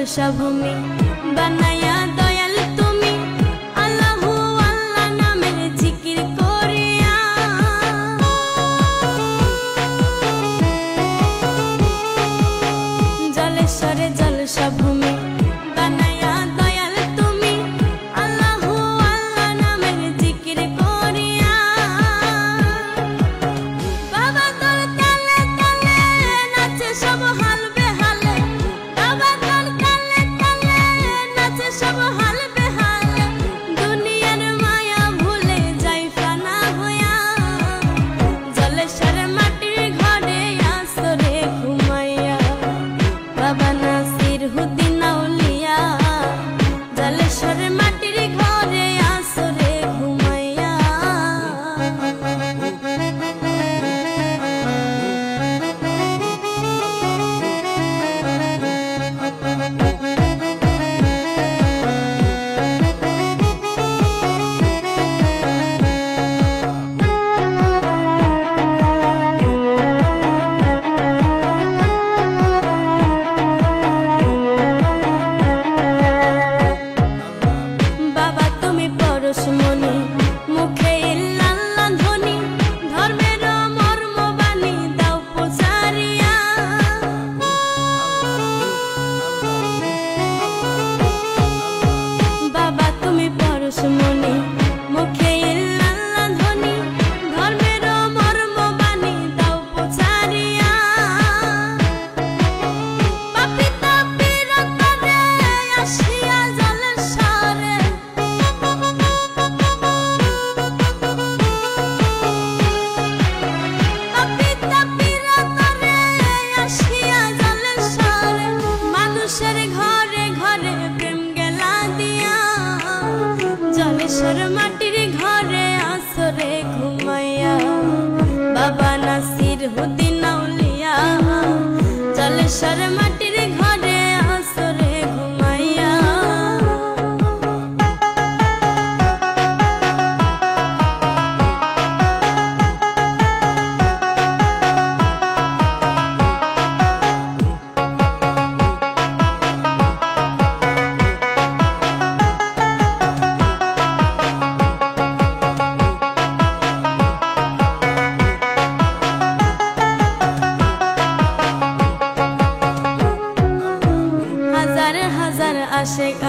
জলসা ভূমি বানায়া দয়াল তুমি আল্লাহু আল্লাহ নামের জিকির করিয়া জলেশ্বরে জলসা ভূমি বানায়া দয়াল তুমি আল্লাহু আল্লাহ নামের জিকির করিয়া বাবা তোর তালে তালে নাচে সব হাল বেহালে বাবা তোর তালে তালে নাচে সব হাল বেহালে দুনিয়ার মায়া ভুলে যাই ফানা হইয়া জলেশ্বর মাটির ঘরে আসরে ঘুমাইয়া বাবা নাসির হুদ্দিন আউলিয়া জলেশ্বর মাটির ঘরে আসরে ঘুমাইয়া বাবা তুমি পরশমণি মুখে ইল্লাল্লাহ ধ্বনি ধর্মের মর্ম বাণী দাও প্রচারিয়া বাবা তুমি পরশমণি মুখে ইল্লাল্লাহ ধ্বনি ধর্মের মর্ম বাণী দাও প্রচারিয়া পাপী তাপীর তরে আসিয়া জলসারে পাপী তাপীর তরে আসিয়া জলসারে মানুষের ঘরে ঘরে প্রেম গেলা দিয়া জলেশ্বর মাটির ঘরে আসরে ঘুমাইয়া বাবা নাসির হুদ্দিন আউলিয়া জলেশ্বর মাটির ঘরে আসরে ঘুমাইয়া হাজার হাজার আশেক